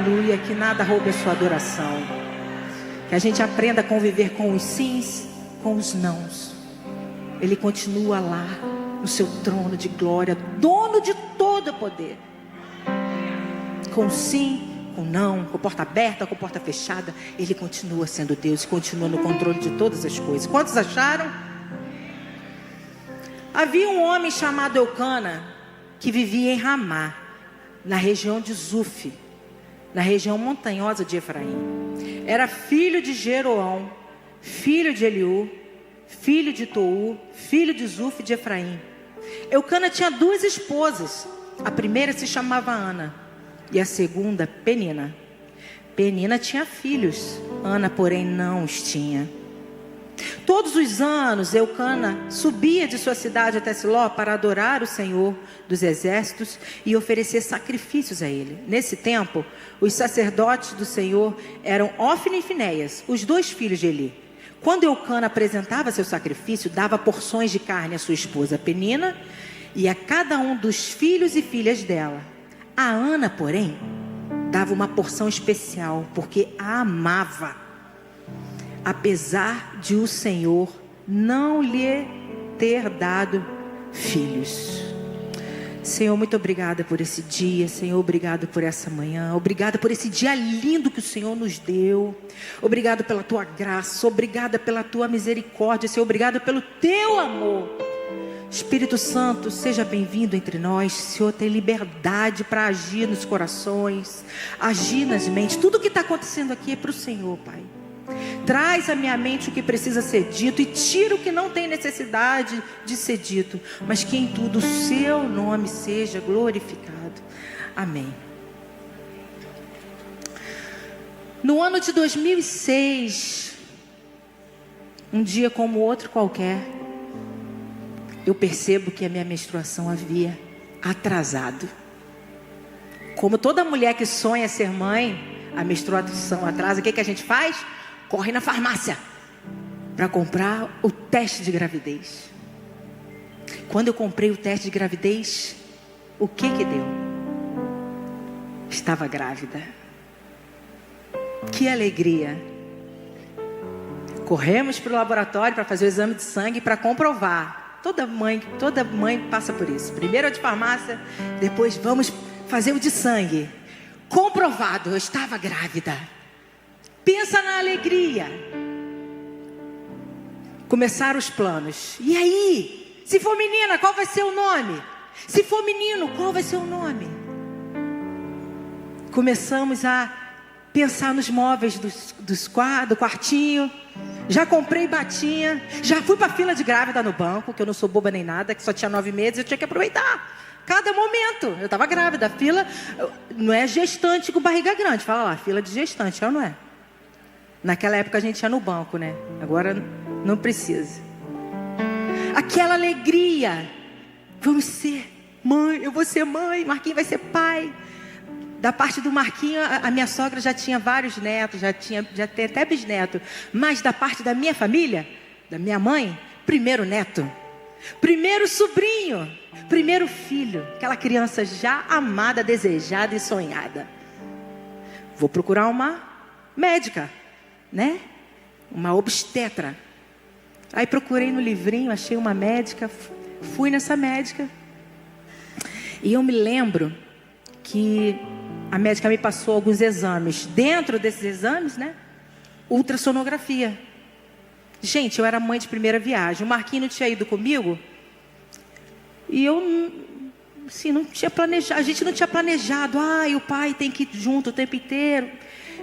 Aleluia, que nada roube a sua adoração. Que a gente aprenda a conviver com os sims, com os nãos. Ele continua lá, no seu trono de glória, dono de todo o poder. Com sim, com não, com porta aberta, com porta fechada, Ele continua sendo Deus, continua no controle de todas as coisas. Quantos acharam? Havia um homem chamado Eucana, que vivia em Ramá, na região de Zuf, na região montanhosa de Efraim. Era filho de Jeroão, filho de Eliú, filho de Tou, filho de Zuf de Efraim. Eucana tinha duas esposas. A primeira se chamava Ana e a segunda Penina. Penina tinha filhos, Ana porém não os tinha. Todos os anos Eucana subia de sua cidade até Siló para adorar o Senhor dos exércitos e oferecer sacrifícios a ele. Nesse tempo, os sacerdotes do Senhor eram Ofni e Finéias, os dois filhos de Eli. Quando Eucana apresentava seu sacrifício, dava porções de carne à sua esposa Penina e a cada um dos filhos e filhas dela. A Ana, porém, dava uma porção especial, porque a amava, apesar de o Senhor não lhe ter dado filhos. Senhor, muito obrigada por esse dia. Senhor, obrigado por essa manhã. Obrigada por esse dia lindo que o Senhor nos deu. Obrigado pela tua graça. Obrigada pela tua misericórdia. Senhor, obrigado pelo teu amor. Espírito Santo, seja bem-vindo entre nós. Senhor, tem liberdade para agir nos corações, agir nas mentes. Tudo que está acontecendo aqui é para o Senhor, Pai. Traz à minha mente o que precisa ser dito e tira o que não tem necessidade de ser dito, mas que em tudo o seu nome seja glorificado. Amém. No ano de 2006, um dia como outro qualquer, eu percebo que a minha menstruação havia atrasado. Como toda mulher que sonha ser mãe, a menstruação atrasa. O que a gente faz? Corre na farmácia para comprar o teste de gravidez. Quando eu comprei o teste de gravidez, o que deu? Estava grávida. Que alegria! Corremos para o laboratório para fazer o exame de sangue para comprovar. Toda mãe passa por isso. Primeiro é de farmácia, depois vamos fazer o de sangue. Comprovado, eu estava grávida. Pensa na alegria. Começaram os planos. E aí? Se for menina, qual vai ser o nome? Se for menino, qual vai ser o nome? Começamos a pensar nos móveis do quartinho. Já comprei batinha. Já fui para a fila de grávida no banco, que eu não sou boba nem nada, que só tinha 9 meses, eu tinha que aproveitar cada momento. Eu estava grávida. A fila não é gestante com barriga grande. Fala lá, fila de gestante, não é? Naquela época a gente ia no banco, né? Agora não precisa. Aquela alegria. Vamos ser mãe, eu vou ser mãe, Marquinhos vai ser pai. Da parte do Marquinhos, a minha sogra já tinha vários netos, já tem até bisneto. Mas da parte da minha família, da minha mãe, primeiro neto, primeiro sobrinho, primeiro filho. Aquela criança já amada, desejada e sonhada. Vou procurar uma médica, né? Uma obstetra. Aí procurei no livrinho, achei uma médica, fui nessa médica. E eu me lembro que a médica me passou alguns exames. Dentro desses exames, né? Ultrassonografia. Gente, eu era mãe de primeira viagem. O Marquinhos não tinha ido comigo. E eu, assim, não tinha planejado. A gente não tinha planejado. E o pai tem que ir junto o tempo inteiro.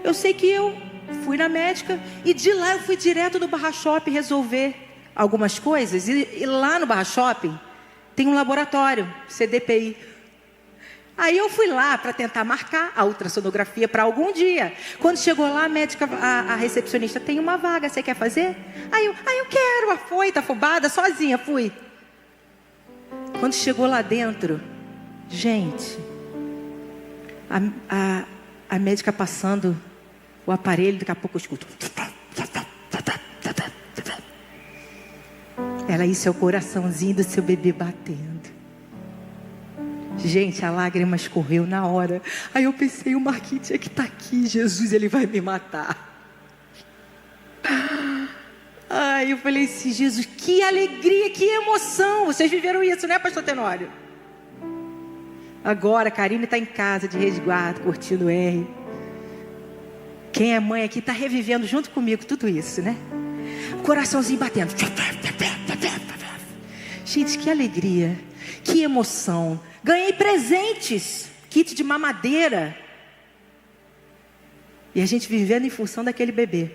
Eu sei que eu fui na médica e de lá eu fui direto no Barra Shopping resolver algumas coisas. E lá no Barra Shopping tem um laboratório, CDPI. Aí eu fui lá para tentar marcar a ultrassonografia para algum dia. Quando chegou lá, a médica, a recepcionista, tem uma vaga, você quer fazer? Aí eu quero, afoita, afobada, sozinha, fui. Quando chegou lá dentro, gente, a médica passando o aparelho, daqui a pouco eu escuto. Ela, isso é o coraçãozinho do seu bebê batendo. Gente, a lágrima escorreu na hora. Aí eu pensei, o Marquinhos tinha que estar aqui. Jesus, ele vai me matar. Ai, eu falei assim, Jesus, que alegria, que emoção. Vocês viveram isso, né, pastor Tenório? Agora a Karine está em casa de resguardo, curtindo o R. Quem é mãe aqui está revivendo junto comigo tudo isso, né? O coraçãozinho batendo. Gente, que alegria, que emoção. Ganhei presentes, kit de mamadeira. E a gente vivendo em função daquele bebê.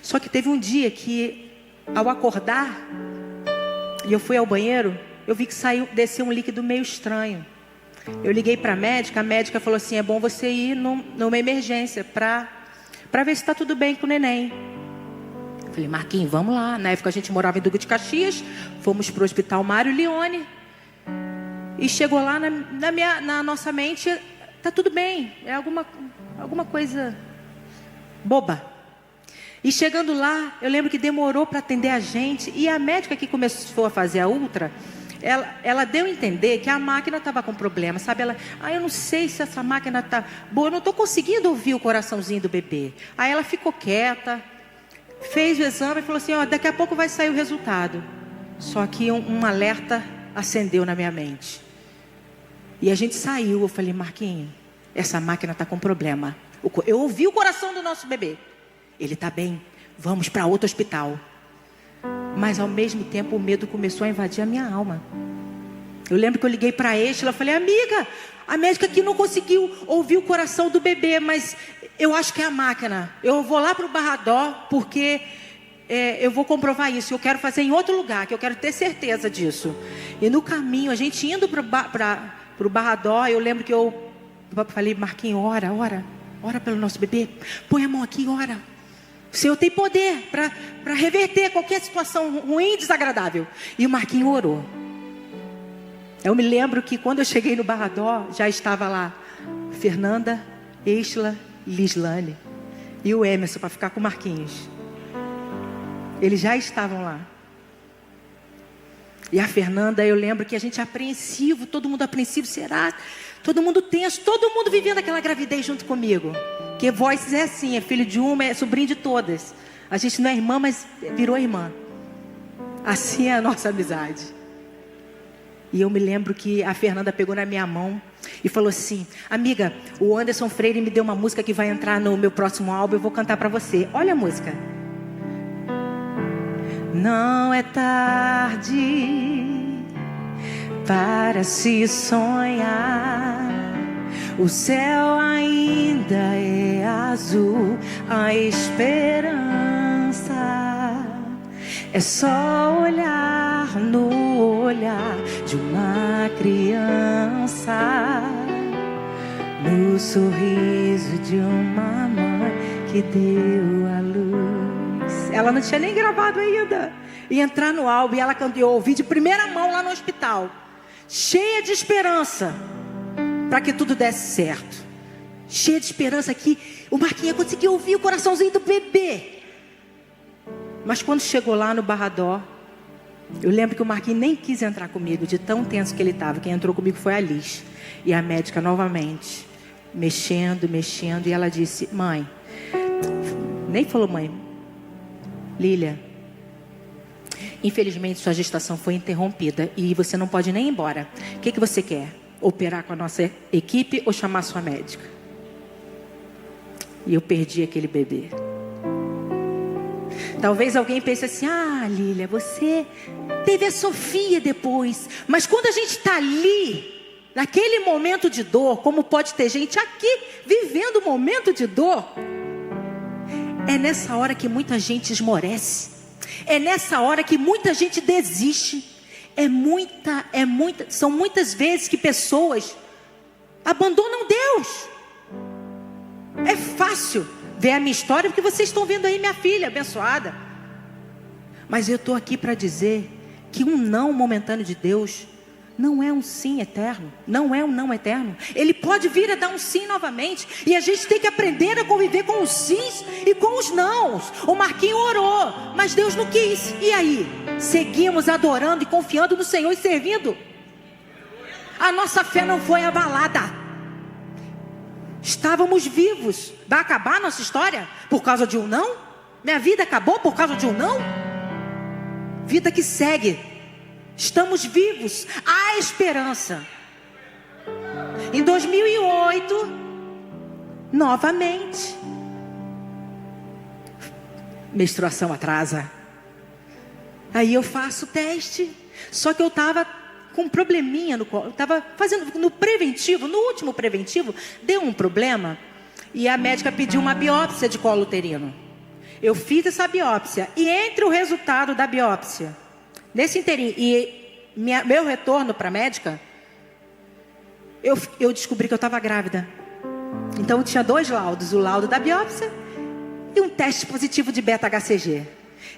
Só que teve um dia que, ao acordar, e eu fui ao banheiro, eu vi que desceu um líquido meio estranho. Eu liguei para a médica falou assim, é bom você ir numa emergência para ver se está tudo bem com o neném. Eu falei, Marquinhos, vamos lá. Na época a gente morava em Duque de Caxias, fomos para o Hospital Mário Leone. E chegou lá na nossa mente, está tudo bem, é alguma coisa boba. E chegando lá, eu lembro que demorou para atender a gente. E a médica que começou a fazer a ultra, ela deu a entender que a máquina estava com problema, sabe? Eu não sei se essa máquina está boa, eu não estou conseguindo ouvir o coraçãozinho do bebê. Aí ela ficou quieta, fez o exame e falou assim, daqui a pouco vai sair o resultado. Só que um alerta acendeu na minha mente. E a gente saiu, eu falei, Marquinhos, essa máquina está com problema. Eu ouvi o coração do nosso bebê. Ele está bem, vamos para outro hospital. Mas ao mesmo tempo o medo começou a invadir a minha alma. Eu lembro que eu liguei para a Estela, falei, amiga, a médica aqui não conseguiu ouvir o coração do bebê, mas eu acho que é a máquina. Eu vou lá para o Barradó, porque eu vou comprovar isso. Eu quero fazer em outro lugar, que eu quero ter certeza disso. E no caminho, a gente indo para o Barradó, eu lembro que eu falei, Marquinhos, ora pelo nosso bebê, põe a mão aqui, ora. O Senhor tem poder para reverter qualquer situação ruim e desagradável. E o Marquinhos orou. Eu me lembro que quando eu cheguei no Barradó, já estava lá Fernanda, Estela, Lislane e o Emerson para ficar com o Marquinhos. Eles já estavam lá. E a Fernanda, eu lembro que a gente apreensivo, todo mundo apreensivo, será? Todo mundo tenso, todo mundo vivendo aquela gravidez junto comigo. Porque Voices é assim, é filho de uma, é sobrinho de todas. A gente não é irmã, mas virou irmã. Assim é a nossa amizade. E eu me lembro que a Fernanda pegou na minha mão e falou assim, amiga, o Anderson Freire me deu uma música que vai entrar no meu próximo álbum, eu vou cantar para você. Olha a música. Não é tarde para se sonhar, o céu ainda é azul, a esperança é só olhar no olhar de uma criança, no sorriso de uma mãe que deu a luz. Ela não tinha nem gravado ainda. E entrar no álbum e ela cantou, eu ouvi de primeira mão lá no hospital, cheia de esperança para que tudo desse certo. Cheia de esperança que o Marquinhos conseguiu ouvir o coraçãozinho do bebê. Mas quando chegou lá no Barradó, eu lembro que o Marquinhos nem quis entrar comigo, de tão tenso que ele estava. Quem entrou comigo foi a Liz. E a médica novamente, mexendo. E ela disse, mãe, nem falou mãe, Lília, infelizmente sua gestação foi interrompida e você não pode nem ir embora. O que você quer? Operar com a nossa equipe ou chamar sua médica? E eu perdi aquele bebê. Talvez alguém pense assim, Lília, você teve a Sofia depois. Mas quando a gente está ali, naquele momento de dor, como pode ter gente aqui vivendo um momento de dor, é nessa hora que muita gente esmorece. É nessa hora que muita gente desiste. São muitas vezes que pessoas abandonam Deus. É fácil ver a minha história, porque vocês estão vendo aí minha filha abençoada. Mas eu estou aqui para dizer que um não momentâneo de Deus não é um sim eterno. Não é um não eterno. Ele pode vir a dar um sim novamente. E a gente tem que aprender a conviver com os sims e com os nãos. O Marquinhos orou, mas Deus não quis. E aí? Seguimos adorando e confiando no Senhor e servindo? a nossa fé não foi abalada. Estávamos vivos. Vai acabar a nossa história por causa de um não? Minha vida acabou por causa de um não? Vida que segue. Estamos vivos. Há esperança. Em 2008, novamente, menstruação atrasa. Aí eu faço o teste. Só que eu estava com um probleminha no colo. Eu estava fazendo no preventivo, no último preventivo, deu um problema. E a médica pediu uma biópsia de colo uterino. Eu fiz essa biópsia. E entre o resultado da biópsia, nesse inteirinho, e meu retorno para a médica, eu descobri que eu estava grávida. Então eu tinha 2 laudos. O laudo da biópsia e um teste positivo de beta-HCG.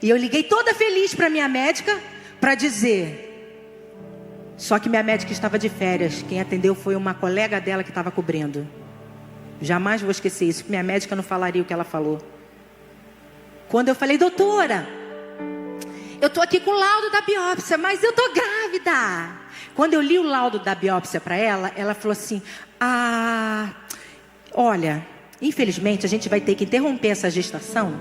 E eu liguei toda feliz para minha médica para dizer. Só que minha médica estava de férias. Quem atendeu foi uma colega dela que estava cobrindo. Jamais vou esquecer isso. Minha médica não falaria o que ela falou. Quando eu falei, doutora, eu estou aqui com o laudo da biópsia, mas eu estou grávida. Quando eu li o laudo da biópsia para ela, ela falou assim, olha, infelizmente a gente vai ter que interromper essa gestação,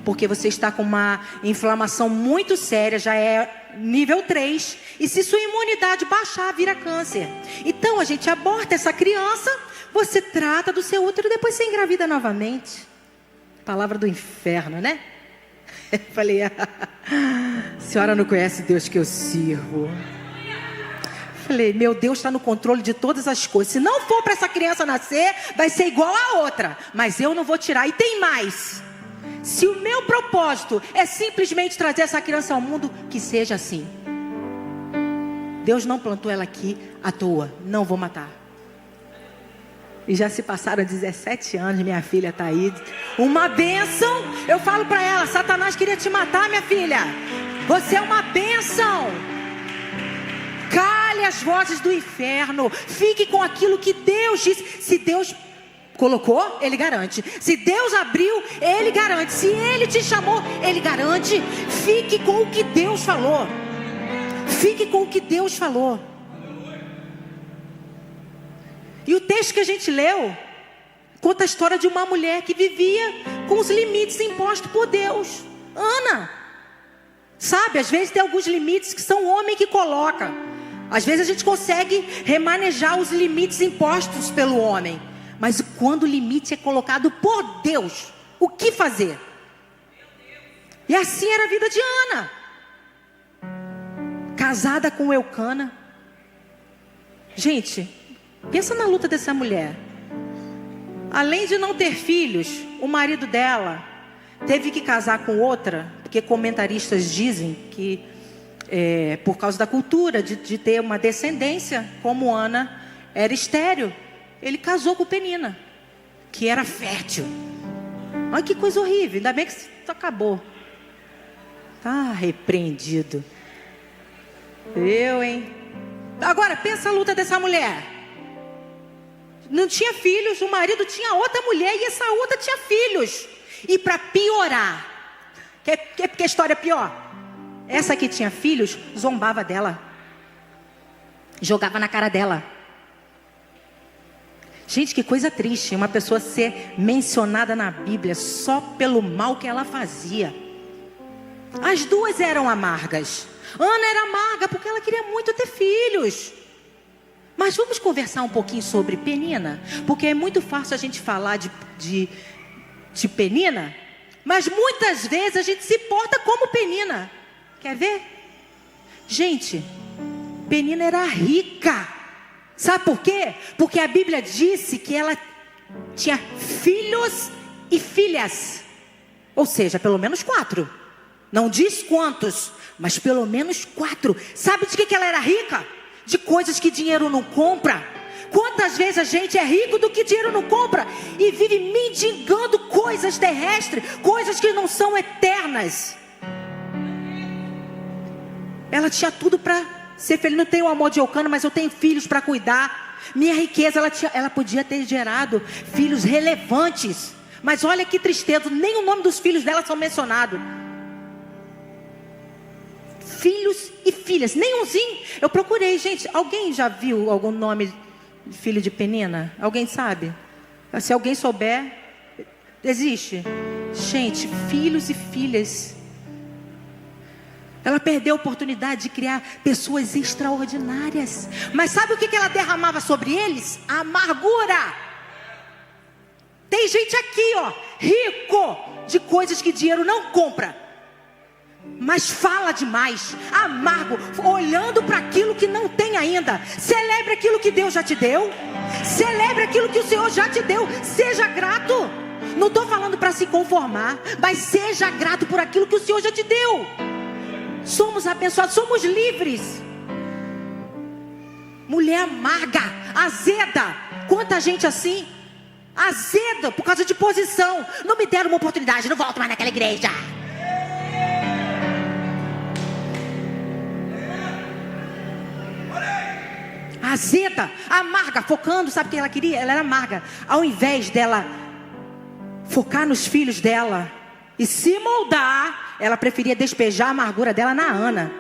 porque você está com uma inflamação muito séria, já é nível 3, e se sua imunidade baixar, vira câncer. Então a gente aborta essa criança, você trata do seu útero e depois você engravida novamente. Palavra do inferno, né? Eu falei, a senhora não conhece Deus que eu sirvo. Falei, meu Deus está no controle de todas as coisas. Se não for para essa criança nascer, vai ser igual a outra. Mas eu não vou tirar. E tem mais. Se o meu propósito é simplesmente trazer essa criança ao mundo, que seja assim. Deus não plantou ela aqui à toa. Não vou matar. E já se passaram 17 anos, minha filha está aí. Uma bênção. Eu falo para ela, Satanás queria te matar, minha filha. Você é uma bênção. Cale as vozes do inferno. Fique com aquilo que Deus disse. Se Deus colocou, Ele garante. Se Deus abriu, Ele garante. Se Ele te chamou, Ele garante. Fique com o que Deus falou. Fique com o que Deus falou. E o texto que a gente leu conta a história de uma mulher que vivia com os limites impostos por Deus. Ana. Sabe, às vezes tem alguns limites que são o homem que coloca. Às vezes a gente consegue remanejar os limites impostos pelo homem. Mas quando o limite é colocado por Deus, o que fazer? E assim era a vida de Ana. Casada com Eucana. Gente, pensa na luta dessa mulher. Além de não ter filhos, o marido dela teve que casar com outra, porque comentaristas dizem que por causa da cultura de ter uma descendência, como Ana era estéril, ele casou com Penina, que era fértil. Olha que coisa horrível, ainda bem que isso acabou. Tá repreendido. Hein? Agora, pensa a luta dessa mulher. Não tinha filhos, o marido tinha outra mulher e essa outra tinha filhos. E para piorar, que a história é pior, essa que tinha filhos zombava dela, jogava na cara dela. Gente, que coisa triste, uma pessoa ser mencionada na Bíblia só pelo mal que ela fazia. As duas eram amargas. Ana era amarga porque ela queria muito ter filhos. Mas vamos conversar um pouquinho sobre Penina, porque é muito fácil a gente falar de Penina, mas muitas vezes a gente se porta como Penina. Quer ver? Gente, Penina era rica. Sabe por quê? Porque a Bíblia disse que ela tinha filhos e filhas. Ou seja, pelo menos 4. Não diz quantos, mas pelo menos 4. Sabe de que ela era rica? De coisas que dinheiro não compra. Quantas vezes a gente é rico do que dinheiro não compra e vive mendigando coisas terrestres, coisas que não são eternas. Ela tinha tudo para ser feliz. Não tenho o amor de Eucana, mas eu tenho filhos para cuidar. Minha riqueza, ela podia ter gerado filhos relevantes. Mas olha que tristeza, nem o nome dos filhos dela são mencionados. filhos e filhas. Nenhumzinho. Eu procurei, gente. Alguém já viu algum nome de filho de Penina? Alguém sabe? Se alguém souber, existe. Gente, filhos e filhas. Ela perdeu a oportunidade de criar pessoas extraordinárias. Mas sabe o que ela derramava sobre eles? A amargura. Tem gente aqui, ó, rico de coisas que dinheiro não compra, mas fala demais, amargo, olhando para aquilo que não tem ainda. Celebre aquilo que Deus já te deu. Celebre aquilo que o Senhor já te deu. Seja grato. Não estou falando para se conformar, mas seja grato por aquilo que o Senhor já te deu. Somos abençoados, somos livres. Mulher amarga, azeda. Quanta gente assim, azeda por causa de posição. Não me deram uma oportunidade, não volto mais naquela igreja. Azeda, amarga, focando, sabe o que ela queria? Ela era amarga. Ao invés dela focar nos filhos dela e se moldar, ela preferia despejar a amargura dela na Ana.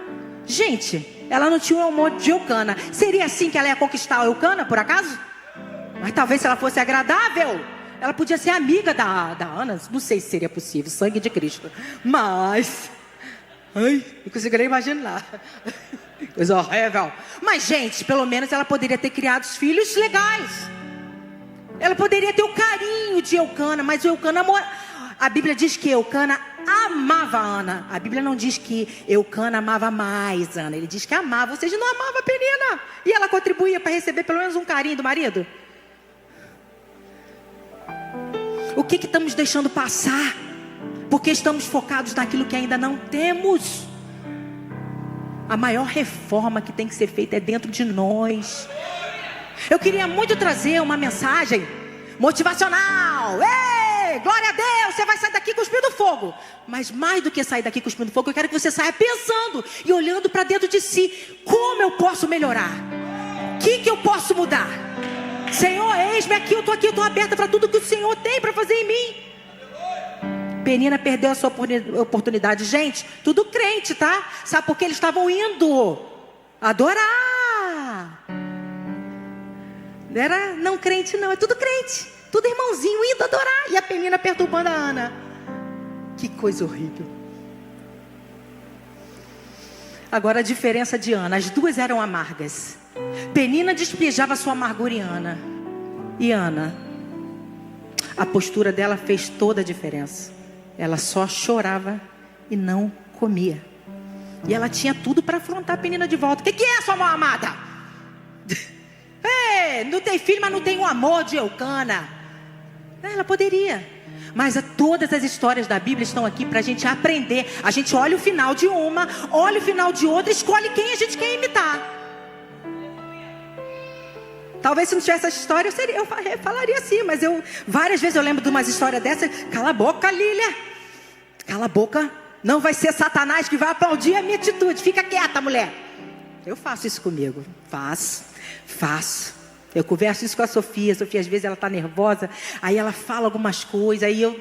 Gente, ela não tinha um amor de Eucana. Seria assim que ela ia conquistar a Eucana, por acaso? Mas talvez se ela fosse agradável, ela podia ser amiga da Ana. Não sei se seria possível, sangue de Cristo. Mas, ai, não consigo nem imaginar. Coisa horrível. Mas, gente, pelo menos ela poderia ter criado os filhos legais. Ela poderia ter o carinho de Eucana, mas o Eucana amor. A Bíblia diz que Eucana amava a Ana. A Bíblia não diz que Eucana amava mais Ana. Ele diz que amava, ou seja, não amava a Penina. E ela contribuía para receber pelo menos um carinho do marido. O que estamos deixando passar? Porque estamos focados naquilo que ainda não temos. A maior reforma que tem que ser feita é dentro de nós. Eu queria muito trazer uma mensagem motivacional. Ei, glória a Deus, você vai sair daqui cuspindo fogo. Mas mais do que sair daqui cuspindo fogo, eu quero que você saia pensando e olhando para dentro de si. Como eu posso melhorar? O que eu posso mudar? Senhor, eis-me aqui, eu estou aberta para tudo que o Senhor tem para fazer em mim. Penina perdeu a sua oportunidade. Gente, tudo crente, tá? Sabe por que eles estavam indo adorar? Não era não crente não, é tudo crente. Tudo irmãozinho indo adorar. E a Penina perturbando a Ana. Que coisa horrível. Agora a diferença de Ana. As duas eram amargas. Penina despejava sua amargura em Ana. E Ana, a postura dela fez toda a diferença. Ela só chorava e não comia. E ela tinha tudo para afrontar a Penina de volta. O que é, sua mal amada? Ei, não tem filho, mas não tem o amor de Eucana. Ela poderia. Mas todas as histórias da Bíblia estão aqui para a gente aprender. A gente olha o final de uma, olha o final de outra, escolhe quem a gente quer imitar. Talvez se não tivesse essa história, eu falaria assim. Mas várias vezes eu lembro de umas histórias dessas. Cala a boca, Lília. Cala a boca. Não vai ser Satanás que vai aplaudir a minha atitude. Fica quieta, mulher. Eu faço isso comigo. Faço. Eu converso isso com a Sofia. A Sofia, às vezes, ela está nervosa. Aí ela fala algumas coisas. Aí eu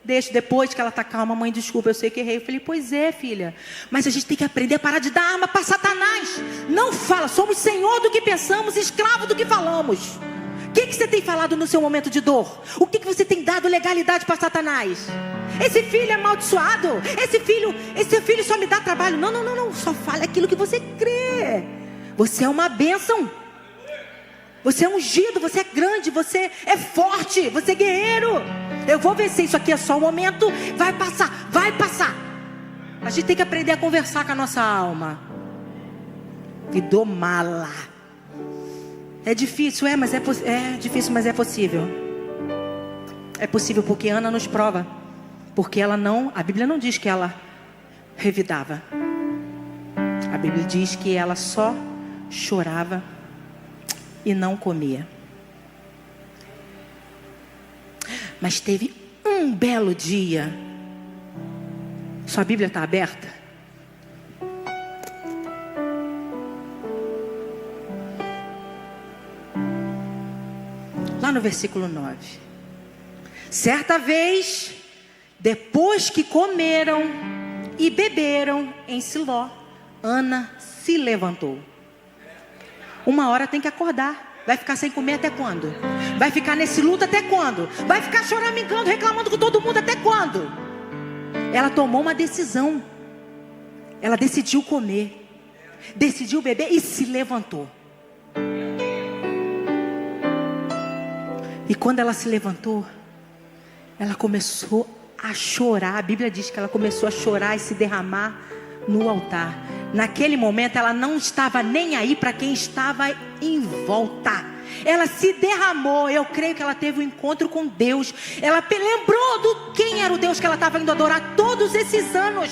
deixo, depois que ela está calma. Mãe, desculpa, eu sei que errei. Eu falei, pois é, filha. Mas a gente tem que aprender a parar de dar arma para Satanás. Não fala. Somos senhor do que pensamos, escravo do que falamos. O que você tem falado no seu momento de dor? O que você tem dado legalidade para Satanás? Esse filho é amaldiçoado. Esse filho só me dá trabalho. Não. Só fala aquilo que você crê. Você é uma bênção. Você é ungido, você é grande, você é forte, você é guerreiro. Eu vou vencer, isso aqui é só um momento. Vai passar. A gente tem que aprender a conversar com a nossa alma e domá-la. É difícil, é difícil, mas é possível. É possível porque Ana nos prova. Porque a Bíblia não diz que ela revidava. A Bíblia diz que ela só chorava e não comia. Mas teve um belo dia. Sua Bíblia está aberta? Lá no versículo 9. Certa vez, depois que comeram e beberam em Siló, Ana se levantou. Uma hora tem que acordar. Vai ficar sem comer até quando? Vai ficar nesse luto até quando? Vai ficar choramingando, reclamando com todo mundo até quando? Ela tomou uma decisão. Ela decidiu comer, decidiu beber e se levantou. E quando ela se levantou, ela começou a chorar. A Bíblia diz que ela começou a chorar e se derramar no altar. Naquele momento ela não estava nem aí para quem estava em volta. Ela se derramou. Eu creio que ela teve um encontro com Deus. Ela lembrou do quem era o Deus que ela estava indo adorar todos esses anos.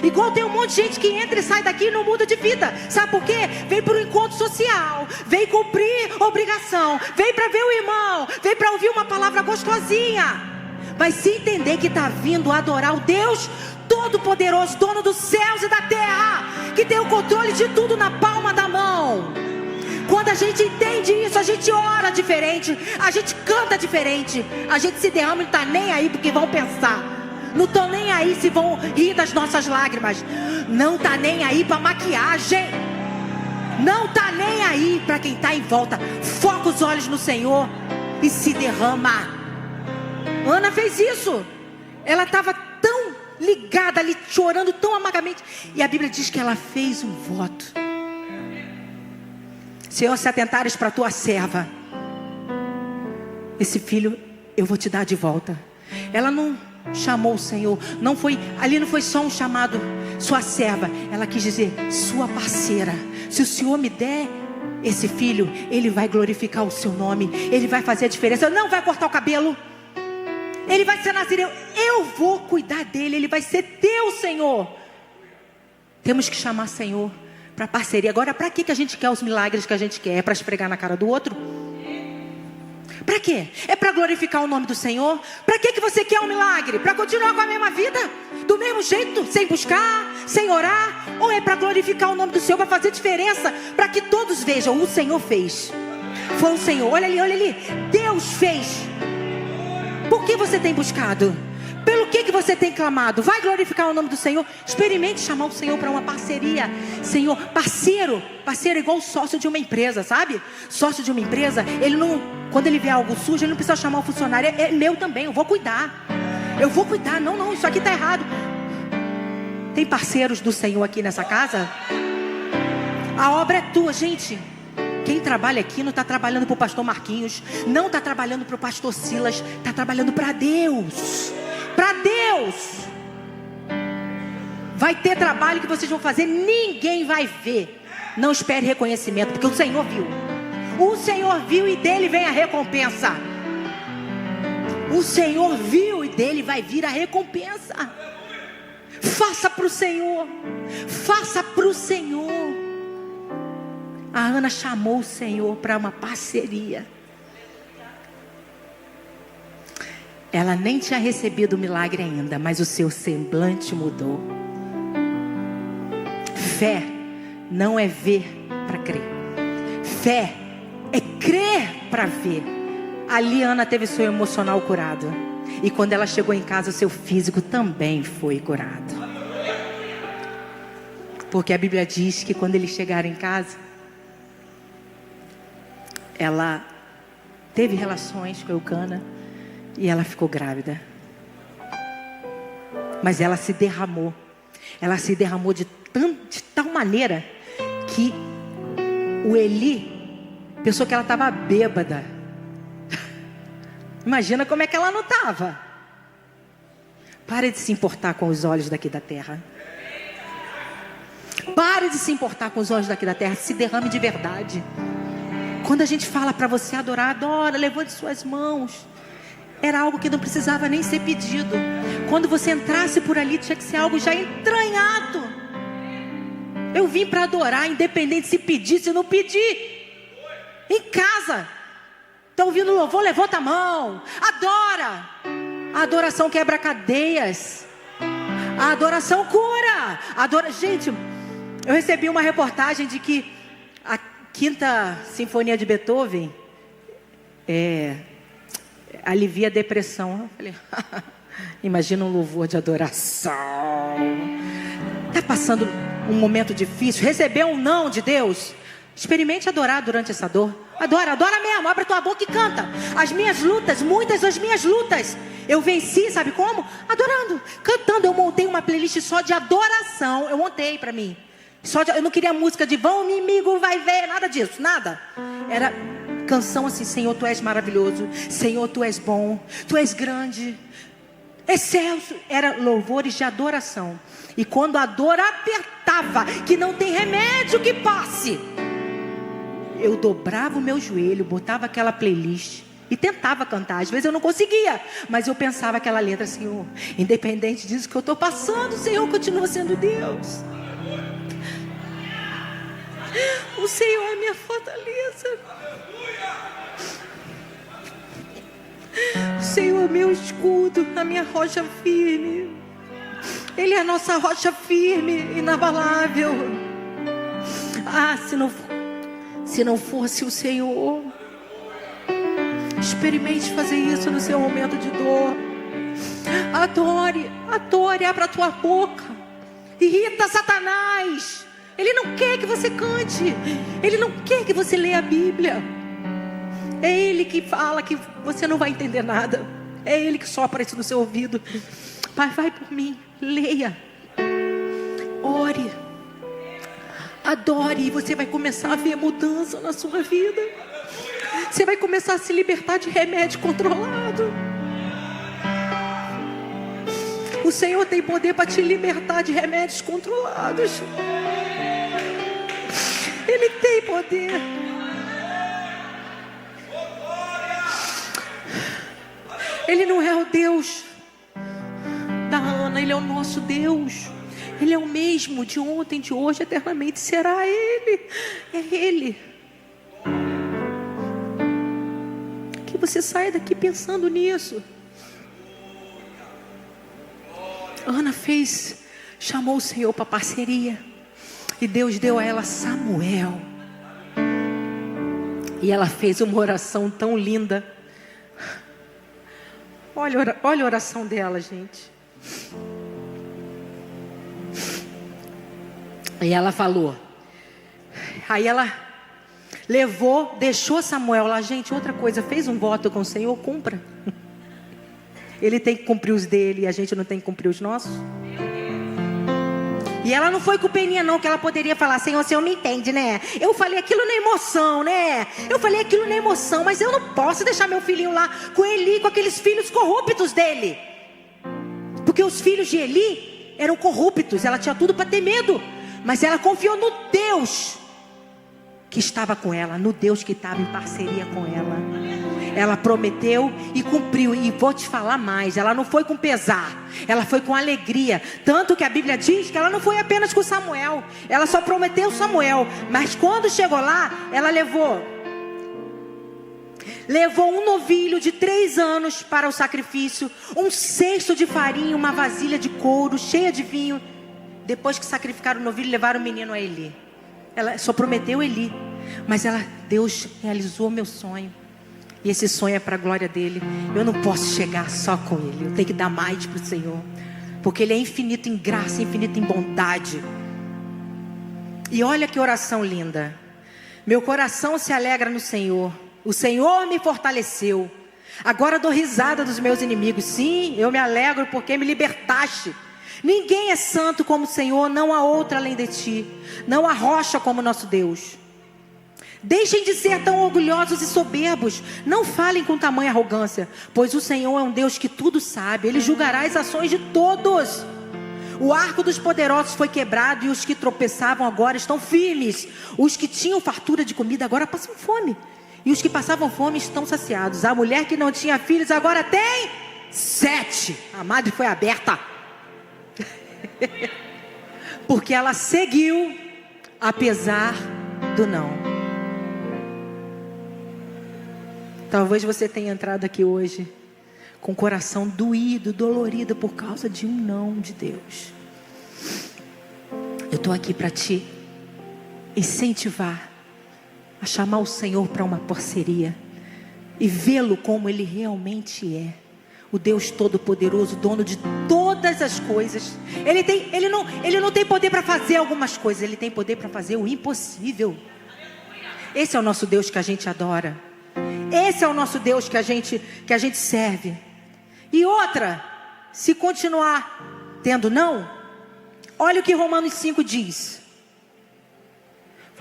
Igual tem um monte de gente que entra e sai daqui e não muda de vida. Sabe por quê? Vem para o encontro social, vem cumprir obrigação, vem para ver o irmão, vem para ouvir uma palavra gostosinha. Mas se entender que está vindo adorar o Deus Todo-Poderoso, dono dos céus e da terra, que tem o controle de tudo na palma da mão. Quando a gente entende isso, a gente ora diferente, a gente canta diferente, a gente se derrama e não está nem aí porque vão pensar. Não estão nem aí se vão rir das nossas lágrimas. Não está nem aí para maquiagem. Não está nem aí para quem está em volta. Foca os olhos no Senhor e se derrama. Ana fez isso. Ela estava tão ligada ali, chorando tão amargamente. E a Bíblia diz que ela fez um voto. Senhor, se atentares para a tua serva, esse filho eu vou te dar de volta. Ela não chamou o Senhor, ali não foi só um chamado, sua serva. Ela quis dizer, sua parceira. Se o Senhor me der esse filho, ele vai glorificar o seu nome, ele vai fazer a diferença. Não vai cortar o cabelo, ele vai ser nazireu, eu vou cuidar dele, ele vai ser teu, Senhor. Temos que chamar Senhor para parceria. Agora, para que a gente quer os milagres que a gente quer? É para esfregar na cara do outro? Para quê? É para glorificar o nome do Senhor? Para que você quer um milagre? Para continuar com a mesma vida? Do mesmo jeito? Sem buscar? Sem orar? Ou é para glorificar o nome do Senhor? Para fazer diferença? Para que todos vejam, o Senhor fez. Foi o Senhor, olha ali. Deus fez. Por que você tem buscado? Pelo que você tem clamado? Vai glorificar o nome do Senhor? Experimente chamar o Senhor para uma parceria. Senhor, parceiro é igual sócio de uma empresa, sabe? Sócio de uma empresa, ele não, quando ele vê algo sujo, ele não precisa chamar o funcionário. É meu também, eu vou cuidar. Não, isso aqui está errado. Tem parceiros do Senhor aqui nessa casa? A obra é tua, gente. Quem trabalha aqui não está trabalhando para o pastor Marquinhos, não está trabalhando para o pastor Silas, está trabalhando para Deus. Para Deus. Vai ter trabalho que vocês vão fazer, ninguém vai ver. Não espere reconhecimento, porque o Senhor viu. O Senhor viu e dele vem a recompensa. O Senhor viu e dele vai vir a recompensa. Faça para o Senhor. Faça para o Senhor. A Ana chamou o Senhor para uma parceria. Ela nem tinha recebido o milagre ainda, mas o seu semblante mudou. Fé não é ver para crer. Fé é crer para ver. Ali Ana teve seu emocional curado. E quando ela chegou em casa, o seu físico também foi curado. Porque a Bíblia diz que quando eles chegaram em casa, ela teve relações com Eucana. E ela ficou grávida. Mas ela se derramou. Ela se derramou de tal maneira que o Eli pensou que ela estava bêbada. Imagina como é que ela não estava. Pare de se importar com os olhos daqui da terra. Pare de se importar com os olhos daqui da terra. Se derrame de verdade. Quando a gente fala para você adorar, adora, levante suas mãos. Era algo que não precisava nem ser pedido. Quando você entrasse por ali, tinha que ser algo já entranhado. Eu vim para adorar, independente se pedir, se não pedir. Em casa. Está ouvindo louvor? Levanta a mão. Adora. A adoração quebra cadeias. A adoração cura. Gente, eu recebi uma reportagem de que a Quinta Sinfonia de Beethoven alivia a depressão. Eu falei, imagina um louvor de adoração. Está passando um momento difícil, recebeu um não de Deus, experimente adorar durante essa dor. Adora mesmo, abre a tua boca e canta. As minhas lutas, muitas das minhas lutas, eu venci, sabe como? Adorando, cantando. Eu montei uma playlist só de adoração. Eu montei pra mim. Eu não queria música de vão, inimigo vai ver, nada disso, nada. Era canção assim: Senhor, Tu és maravilhoso, Senhor, Tu és bom, Tu és grande, excelso. Era louvores de adoração. E quando a dor apertava, que não tem remédio que passe, eu dobrava o meu joelho, botava aquela playlist e tentava cantar. Às vezes eu não conseguia, mas eu pensava aquela letra: Senhor, independente disso que eu estou passando, o Senhor continua sendo Deus. O Senhor é minha fortaleza. O Senhor é meu escudo, a minha rocha firme. Ele é a nossa rocha firme, inabalável. Ah, se não fosse o Senhor. Experimente fazer isso no seu momento de dor. Adore, abra a tua boca. Irrita Satanás. Ele não quer que você cante. Ele não quer que você leia a Bíblia. É Ele que fala que você não vai entender nada. É Ele que sopra isso no seu ouvido. Pai, vai por mim, leia, ore, adore, e você vai começar a ver mudança na sua vida. Você vai começar a se libertar de remédio controlado. O Senhor tem poder para te libertar de remédios controlados. Ele tem poder. Ele não é o Deus da Ana, Ele é o nosso Deus. Ele é o mesmo de ontem, de hoje, eternamente será Ele. É Ele. Que você saia daqui pensando nisso. Ana chamou o Senhor para parceria, e Deus deu a ela Samuel. E ela fez uma oração tão linda. Olha a oração dela, gente. E ela falou. Aí ela deixou Samuel lá. Gente, outra coisa, fez um voto com o Senhor, cumpra. Ele tem que cumprir os dele e a gente não tem que cumprir os nossos. E ela não foi com peninha não, que ela poderia falar: Senhor, o Senhor me entende, né? Eu falei aquilo na emoção, né? Mas eu não posso deixar meu filhinho lá com Eli, com aqueles filhos corruptos dele. Porque os filhos de Eli eram corruptos, ela tinha tudo para ter medo. Mas ela confiou no Deus que estava com ela, no Deus que estava em parceria com ela. Ela prometeu e cumpriu. E vou te falar mais, ela não foi com pesar, ela foi com alegria. Tanto que a Bíblia diz que ela não foi apenas com Samuel. Ela só prometeu Samuel, mas quando chegou lá, ela levou um novilho de 3 anos para o sacrifício, um cesto de farinha, uma vasilha de couro cheia de vinho. Depois que sacrificaram o novilho, levaram o menino a Eli. Ela só prometeu Eli, mas Deus realizou meu sonho. E esse sonho é para a glória dele. Eu não posso chegar só com ele. Eu tenho que dar mais para o Senhor. Porque ele é infinito em graça, infinito em bondade. E olha que oração linda. Meu coração se alegra no Senhor. O Senhor me fortaleceu. Agora dou risada dos meus inimigos. Sim, eu me alegro porque me libertaste. Ninguém é santo como o Senhor. Não há outro além de ti. Não há rocha como nosso Deus. Deixem de ser tão orgulhosos e soberbos. Não falem com tamanha arrogância, pois o Senhor é um Deus que tudo sabe. Ele julgará as ações de todos. O arco dos poderosos foi quebrado, e os que tropeçavam agora estão firmes. Os que tinham fartura de comida agora passam fome, e os que passavam fome estão saciados. A mulher que não tinha filhos agora tem 7. A madre foi aberta. Porque ela seguiu apesar do não. Talvez você tenha entrado aqui hoje com o coração doído, dolorido por causa de um não de Deus. Eu estou aqui para te incentivar a chamar o Senhor para uma parceria e vê-lo como Ele realmente é. o Deus Todo-Poderoso, dono de todas as coisas. Ele não tem poder para fazer algumas coisas, Ele tem poder para fazer o impossível. Esse é o nosso Deus que a gente adora. Esse é o nosso Deus que a gente serve. E outra, se continuar tendo não, olha o que Romanos 5 diz.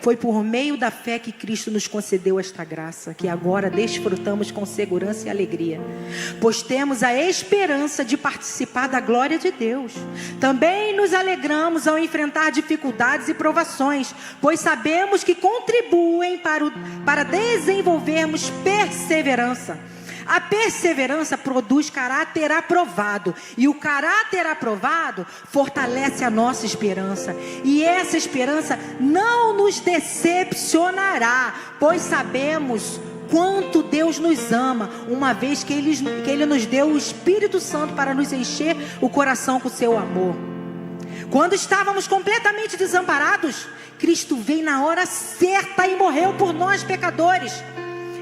Foi por meio da fé que Cristo nos concedeu esta graça, que agora desfrutamos com segurança e alegria, pois temos a esperança de participar da glória de Deus. Também nos alegramos ao enfrentar dificuldades e provações, pois sabemos que contribuem para desenvolvermos perseverança. A perseverança produz caráter aprovado, e o caráter aprovado fortalece a nossa esperança, e essa esperança não nos decepcionará, pois sabemos quanto Deus nos ama, uma vez que Ele nos deu o Espírito Santo para nos encher o coração com o seu amor. Quando estávamos completamente desamparados, Cristo veio na hora certa e morreu por nós pecadores.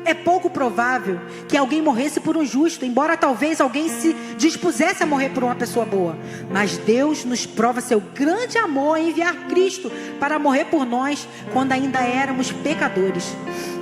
É pouco provável que alguém morresse por um justo, embora talvez alguém se dispusesse a morrer por uma pessoa boa. Mas Deus nos prova seu grande amor em enviar Cristo para morrer por nós quando ainda éramos pecadores.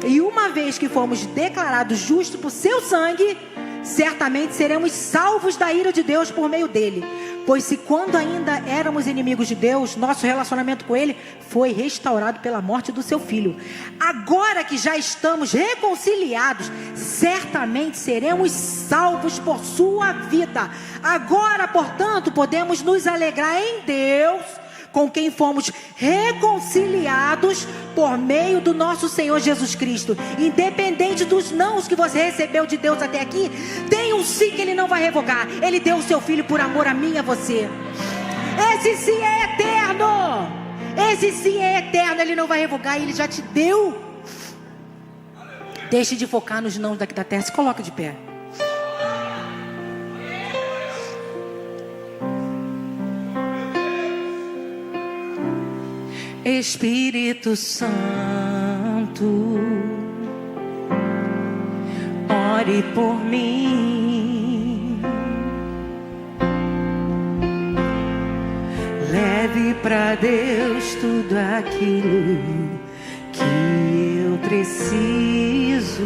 E uma vez que fomos declarados justos por seu sangue, certamente seremos salvos da ira de Deus por meio dele. Pois se quando ainda éramos inimigos de Deus, nosso relacionamento com Ele foi restaurado pela morte do seu Filho. Agora que já estamos reconciliados, certamente seremos salvos por sua vida. Agora, portanto, podemos nos alegrar em Deus, com quem fomos reconciliados por meio do nosso Senhor Jesus Cristo. Independente dos nãos que você recebeu de Deus até aqui, tem um sim que Ele não vai revogar. Ele deu o seu Filho por amor a mim e a você. Esse sim é eterno. Esse sim é eterno. Ele não vai revogar, Ele já te deu. Deixe de focar nos nãos daqui da terra. Se coloca de pé. Espírito Santo, ore por mim, leve para Deus tudo aquilo que eu preciso.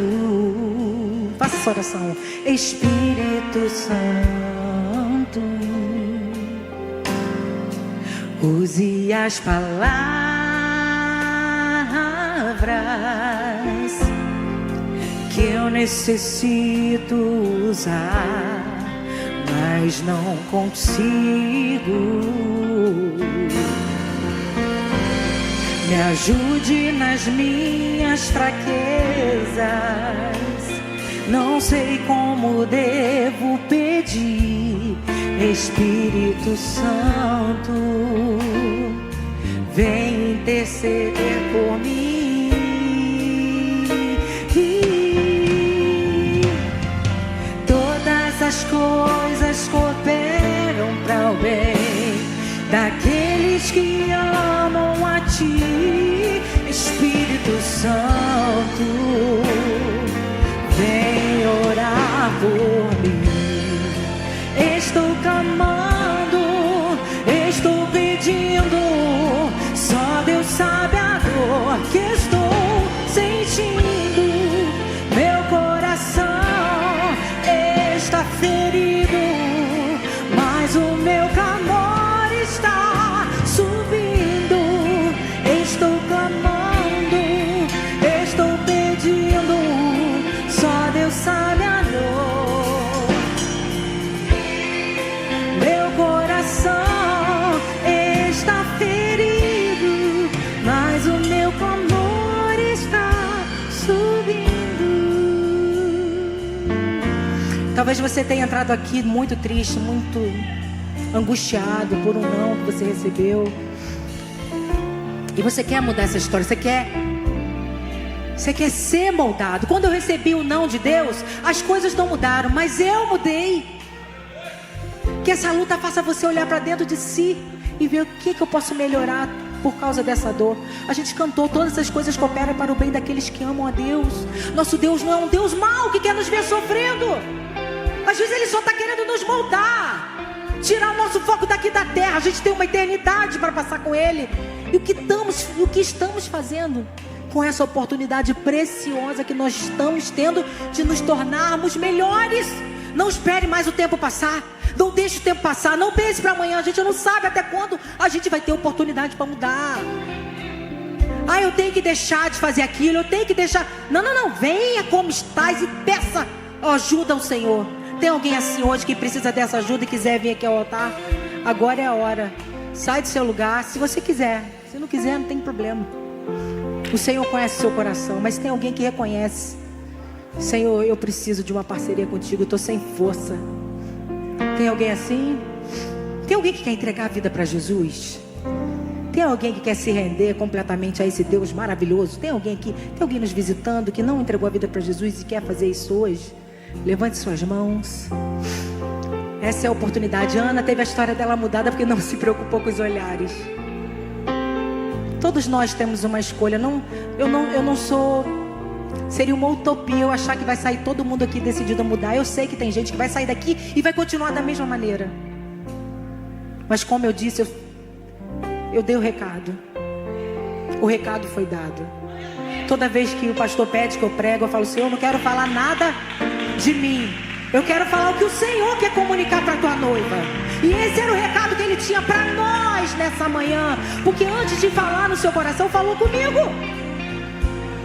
Faça essa oração. Espírito Santo, use as palavras que eu necessito usar, mas não consigo. Me ajude nas minhas fraquezas, não sei como devo pedir. Espírito Santo, vem interceder por mim. Todas as coisas cooperam para o bem daqueles que amam a Ti. Espírito Santo, vem orar por mim. Estou clamando, estou pedindo, só Deus sabe a dor que estou sentindo. Meu coração está ferido, mas o meu clamor está subindo. Estou clamando, estou pedindo, só Deus sabe a dor. Está ferido, mas o meu clamor está subindo. Talvez você tenha entrado aqui muito triste, muito angustiado por um não que você recebeu, e você quer mudar essa história. Você quer ser moldado. Quando eu recebi o não de Deus, as coisas não mudaram, mas eu mudei. Que essa luta faça você olhar para dentro de si e ver o que eu posso melhorar por causa dessa dor. A gente cantou, todas as coisas cooperam para o bem daqueles que amam a Deus. Nosso Deus não é um Deus mau que quer nos ver sofrendo. Às vezes Ele só está querendo nos moldar, tirar o nosso foco daqui da terra. A gente tem uma eternidade para passar com Ele. E o que estamos fazendo com essa oportunidade preciosa que nós estamos tendo de nos tornarmos melhores? Não espere mais o tempo passar. Não deixe o tempo passar. Não pense para amanhã. A gente não sabe até quando a gente vai ter oportunidade para mudar. Ah, eu tenho que deixar de fazer aquilo. Eu tenho que deixar. Não. Venha como estás e peça ajuda ao Senhor. Tem alguém assim hoje que precisa dessa ajuda e quiser vir aqui ao altar? Agora é a hora. Sai do seu lugar, se você quiser. Se não quiser, não tem problema. O Senhor conhece o seu coração. Mas tem alguém que reconhece: Senhor, eu preciso de uma parceria contigo. Eu estou sem força. Tem alguém assim? Tem alguém que quer entregar a vida para Jesus? Tem alguém que quer se render completamente a esse Deus maravilhoso? Tem alguém aqui? Tem alguém nos visitando que não entregou a vida para Jesus e quer fazer isso hoje? Levante suas mãos. Essa é a oportunidade. Ana teve a história dela mudada porque não se preocupou com os olhares. Todos nós temos uma escolha. Eu não sou... Seria uma utopia eu achar que vai sair todo mundo aqui decidido a mudar. Eu sei que tem gente que vai sair daqui e vai continuar da mesma maneira. Mas como eu disse, eu dei o recado. O recado foi dado. Toda vez que o pastor pede que eu prego, eu falo: Senhor, eu não quero falar nada de mim. Eu quero falar o que o Senhor quer comunicar para a tua noiva. E esse era o recado que Ele tinha para nós nessa manhã. Porque antes de falar no seu coração, falou comigo.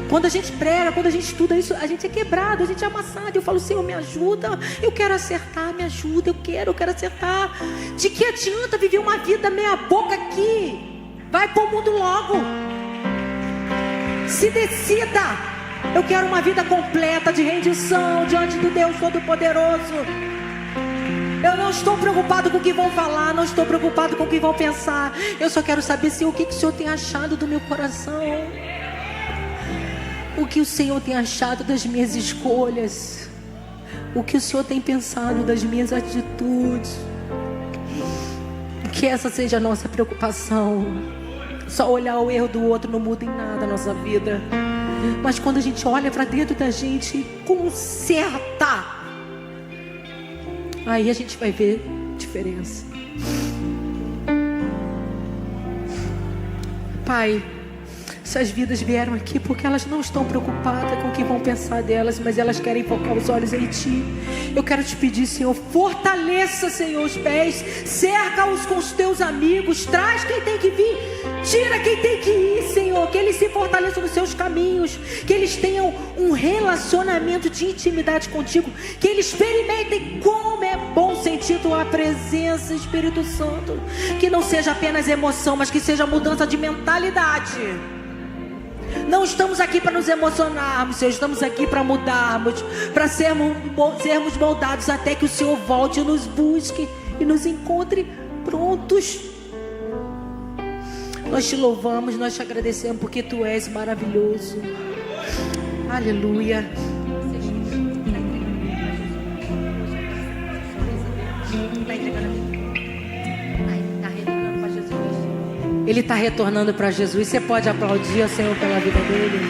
Quando a gente prega, quando a gente estuda isso, a gente é quebrado, a gente é amassado. Eu falo: Senhor, me ajuda, eu quero acertar, me ajuda, eu quero acertar. De que adianta viver uma vida meia boca aqui? Vai para o mundo logo. Se decida. Eu quero uma vida completa de rendição diante do Deus Todo-Poderoso. Eu não estou preocupado com o que vão falar, não estou preocupado com o que vão pensar. Eu só quero saber, Senhor, o que o Senhor tem achado do meu coração. O que o Senhor tem achado das minhas escolhas. O que o Senhor tem pensado das minhas atitudes. Que essa seja a nossa preocupação. Só olhar o erro do outro não muda em nada a nossa vida. Mas quando a gente olha para dentro da gente e conserta, aí a gente vai ver diferença. Pai, essas vidas vieram aqui porque elas não estão preocupadas com o que vão pensar delas, mas elas querem focar os olhos em Ti. Eu quero te pedir, Senhor, fortaleça, Senhor, os pés, cerca-os com os Teus amigos, traz quem tem que vir, tira quem tem que ir, Senhor, que eles se fortaleçam nos Seus caminhos, que eles tenham um relacionamento de intimidade contigo, que eles experimentem como é bom sentir Tua presença, Espírito Santo, que não seja apenas emoção, mas que seja mudança de mentalidade. Não estamos aqui para nos emocionarmos, Senhor. Estamos aqui para mudarmos, para sermos moldados até que o Senhor volte e nos busque e nos encontre prontos. Nós te louvamos, nós te agradecemos porque Tu és maravilhoso. Aleluia. Ele está retornando para Jesus. Você pode aplaudir ao Senhor pela vida dele?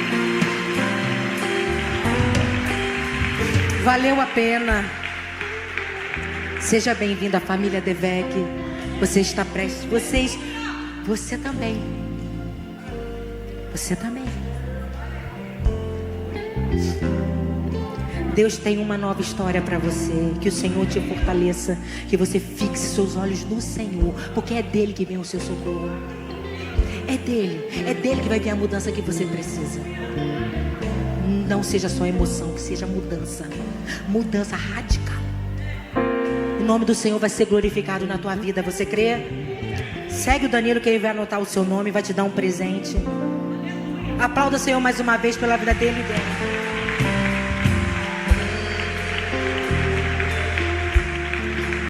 Valeu a pena. Seja bem-vindo à família Devec. Você está prestes. Você também. Você também. Deus tem uma nova história para você. Que o Senhor te fortaleça. Que você fixe seus olhos no Senhor. Porque é dele que vem o seu socorro. É dele que vai vir a mudança que você precisa. Não seja só emoção, que seja mudança radical. O nome do Senhor vai ser glorificado na tua vida, você crê? Segue o Danilo que ele vai anotar o seu nome, vai te dar um presente. Aplauda o Senhor mais uma vez pela vida dele e dela.